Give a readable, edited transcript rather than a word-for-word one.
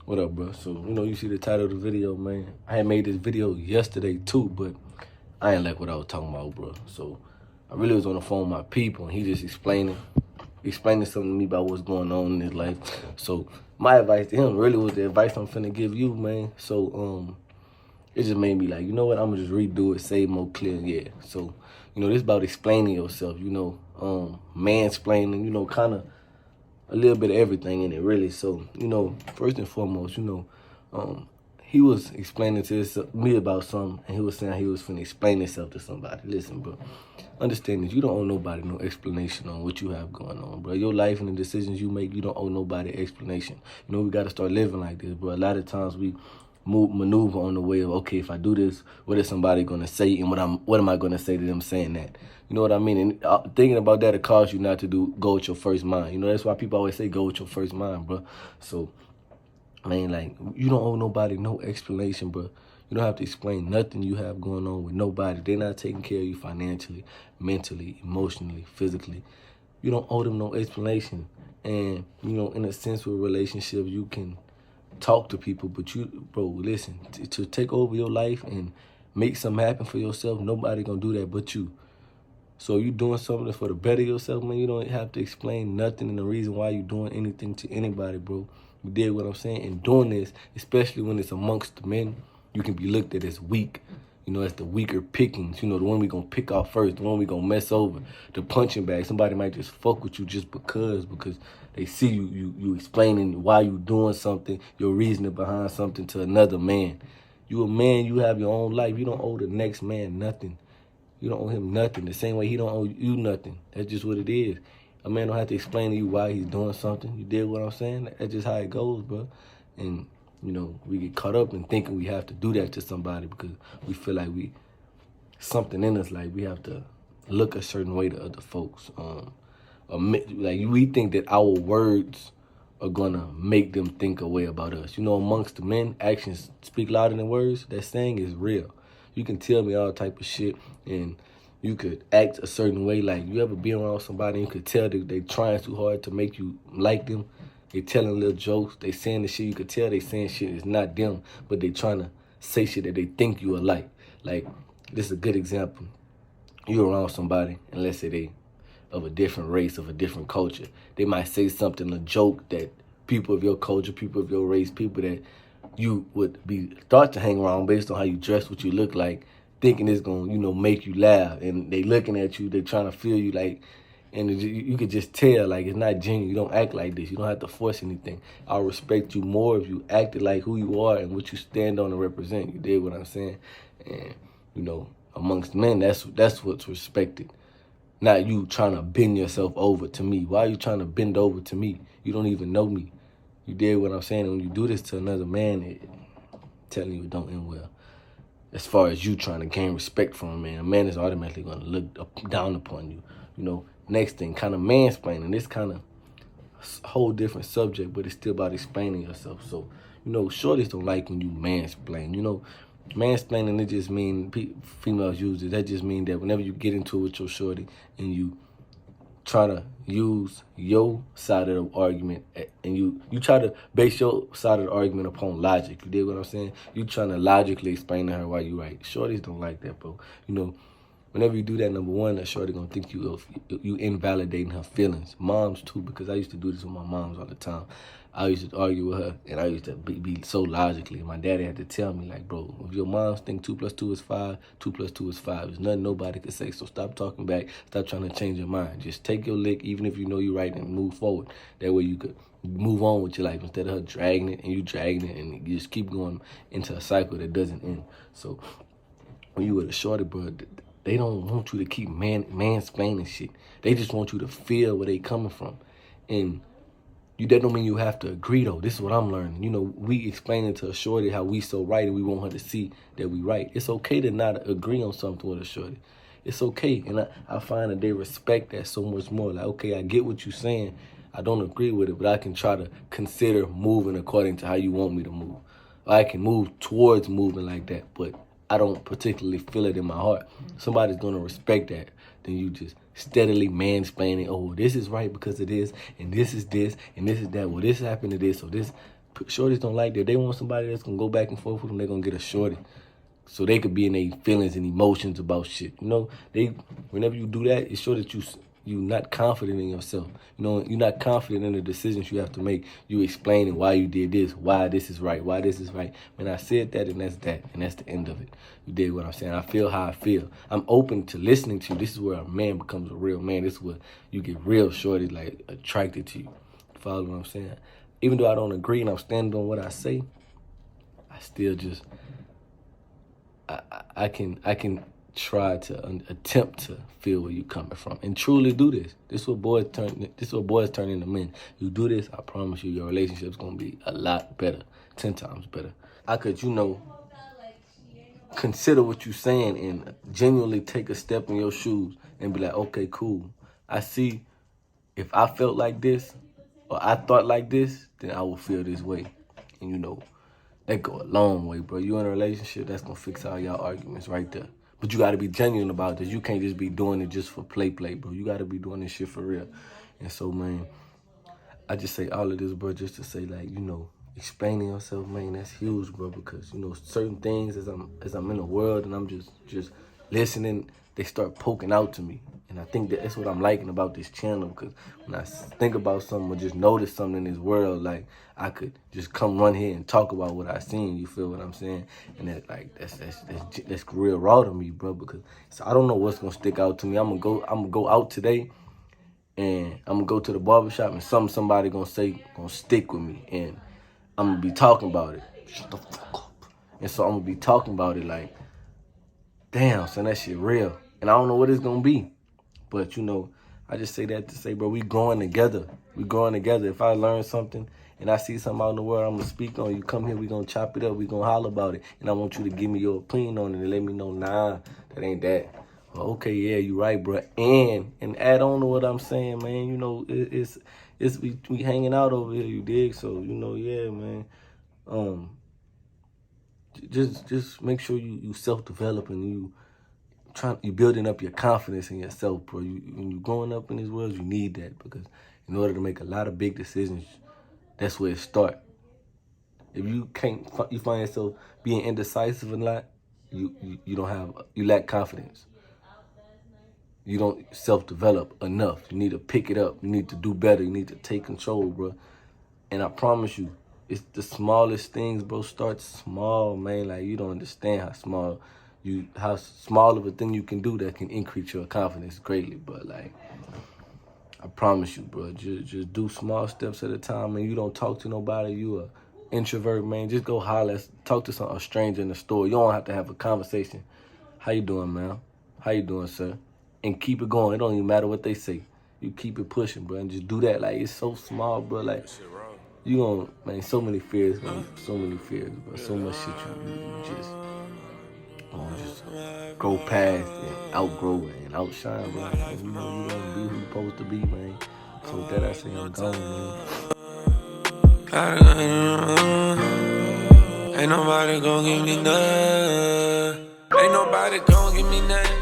What up, bro? So, you see the title of the video, man. I had made this video yesterday too, but I ain't like what I was talking about, bro. So, I really was on the phone with my people, and he just explaining something to me about what's going on in his life. So, my advice to him really was the advice I'm finna give you, man. So, it just made me like, you know what? I'm gonna just redo it, say it more clear, yeah. So, this is about explaining yourself, mansplaining, kind of a little bit of everything in it, really. So, first and foremost, he was explaining to me about something, and he was saying he was finna explain himself to somebody. Listen, bro, understand this. You don't owe nobody no explanation on what you have going on, bro. Your life and the decisions you make, you don't owe nobody explanation. We got to start living like this, bro. A lot of times we maneuver on the way of, okay, if I do this, what is somebody going to say, and what am I going to say to them saying that? You know what I mean? And thinking about that, it causes you not to go with your first mind. That's why people always say go with your first mind, bro. So, man, like, you don't owe nobody no explanation, bro. You don't have to explain nothing you have going on with nobody. They're not taking care of you financially, mentally, emotionally, physically. You don't owe them no explanation. And, in a sense with relationships, you can talk to people, but bro, listen, to take over your life and make something happen for yourself, nobody gonna do that but you. So you doing something for the better of yourself, man. You don't have to explain nothing and the reason why you're doing anything to anybody, bro. You did what I'm saying? And doing this, especially when it's amongst the men, you can be looked at as weak. As the weaker pickings, the one we gonna pick off first, the one we gonna mess over, the punching bag. Somebody might just fuck with you just because they see you explaining why you doing something, your reasoning behind something to another man. You a man, you have your own life. You don't owe the next man nothing. You don't owe him nothing. The same way he don't owe you nothing. That's just what it is. A man don't have to explain to you why he's doing something. You did what I'm saying? That's just how it goes, bro. And we get caught up in thinking we have to do that to somebody because we feel like something in us, like we have to look a certain way to other folks. Like we think that our words are gonna make them think a way about us. Amongst the men, actions speak louder than words. That saying is real. You can tell me all type of shit, and you could act a certain way. Like, you ever be around somebody and you could tell that they trying too hard to make you like them. They telling little jokes. They saying the shit. You could tell they saying shit. It's not them, but they trying to say shit that they think you are like. Like, this is a good example. You around somebody, and let's say they of a different race, of a different culture. They might say something, a joke that people of your culture, people of your race, people that you would be thought to hang around based on how you dress, what you look like, thinking it's going to, make you laugh. And they looking at you, they trying to feel you like, and you could just tell, like, it's not genuine. You don't act like this. You don't have to force anything. I'll respect you more if you acted like who you are and what you stand on and represent. You did what I'm saying? And, amongst men, that's what's respected. Not you trying to bend yourself over to me. Why are you trying to bend over to me? You don't even know me. You did what I'm saying? And when you do this to another man, telling you it don't end well. As far as you trying to gain respect from a man is automatically going to look down upon you. Next thing, kind of mansplaining. This kind of a whole different subject, but it's still about explaining yourself. So, shorties don't like when you mansplain. Mansplaining, it just mean, females use it. That just mean that whenever you get into it with your shorty and you try to use your side of the argument, and you try to base your side of the argument upon logic. You did what I'm saying? You trying to logically explain to her why you right. Shorties don't like that, bro. Whenever you do that, number one, that shorty gonna think you invalidating her feelings. Moms too, because I used to do this with my moms all the time. I used to argue with her, and I used to be so logically. My daddy had to tell me, like, bro, if your moms think 2 + 2 is 5, 2 + 2 is 5. There's nothing nobody could say. So stop talking back. Stop trying to change your mind. Just take your lick, even if you know you're right, and move forward. That way you could move on with your life instead of her dragging it and you dragging it, and you just keep going into a cycle that doesn't end. So when you with a shorty, bro, they don't want you to keep mansplaining shit. They just want you to feel where they coming from. And that don't mean you have to agree, though. This is what I'm learning. We explaining to a shorty how we so right, and we want her to see that we right. It's okay to not agree on something with a shorty. It's okay. And I find that they respect that so much more. Like, okay, I get what you're saying. I don't agree with it, but I can try to consider moving according to how you want me to move. Or I can move towards moving like that, but I don't particularly feel it in my heart. Somebody's going to respect that. Then you just steadily mansplaining, oh, this is right because of this, and this is this, and this is that. Well, this happened to this, so this Shorties don't like that. They want somebody that's gonna go back and forth with them. They're gonna get a shorty, so they could be in their feelings and emotions about shit. You know, whenever you do that, it's sure that you not confident in yourself. You know, you're not confident in the decisions you have to make. You explaining why you did this, why this is right, why this is right. When I said that, and that's that, and that's the end of it. You did what I'm saying. I feel how I feel. I'm open to listening to you. This is where a man becomes a real man. This is where you get real shorty, like, attracted to you. Follow what I'm saying? Even though I don't agree and I'm standing on what I say, I still just, I can try to attempt to feel where you coming from and truly do this. This is what boys turn into men. You do this, I promise you, your relationship's gonna be a lot better, 10 times better. I could, consider what you're saying and genuinely take a step in your shoes and be like, okay, cool. I see if I felt like this or I thought like this, then I will feel this way. And that go a long way, bro. You in a relationship, that's gonna fix all y'all arguments right there. But you gotta be genuine about this. You can't just be doing it just for play, bro. You gotta be doing this shit for real. And so, man, I just say all of this, bro, just to say, like, explaining yourself, man, that's huge, bro, because, certain things as I'm in the world and I'm just listening, they start poking out to me. And I think that's what I'm liking about this channel, because when I think about something or just notice something in this world, like, I could just come run here and talk about what I seen, you feel what I'm saying? And that's real raw to me, bro, because so I don't know what's gonna stick out to me. I'm gonna go out today and I'm gonna go to the barbershop and somebody gonna stick with me, and I'm gonna be talking about it. Shut the fuck up. And so I'm gonna be talking about it like, damn, son, that shit real. And I don't know what it's gonna be. But, I just say that to say, bro, we growing together. We growing together. If I learn something and I see something out in the world, I'm going to speak on it. You come here, we going to chop it up. We going to holler about it. And I want you to give me your opinion on it and let me know, nah, that ain't that. Well, okay, yeah, you right, bro. And add on to what I'm saying, man, we hanging out over here, you dig? So, yeah, man. Just make sure you self-develop and you building up your confidence in yourself, bro. When you growing up in this world, you need that, because in order to make a lot of big decisions, that's where it starts. If you find yourself being indecisive a lot, you lack confidence. You don't self-develop enough. You need to pick it up. You need to do better. You need to take control, bro. And I promise you, it's the smallest things, bro. Start small, man. Like, you don't understand how small of a thing you can do that can increase your confidence greatly. But, like, I promise you, bro, just do small steps at a time, and you don't talk to nobody. You a introvert, man. Just go holler, talk to a stranger in the store. You don't have to have a conversation. How you doing, man? How you doing, sir? And keep it going. It don't even matter what they say. You keep it pushing, bro, and just do that. Like, it's so small, bro. Like, you man, so many fears, man. So many fears, bro. So much shit you just go past and outgrow and outshine, bro. And you gonna be who you supposed to be, man. So with that, I say I'm gone, man. Ain't nobody gon' give me nothing. Ain't nobody gon' give me nothing.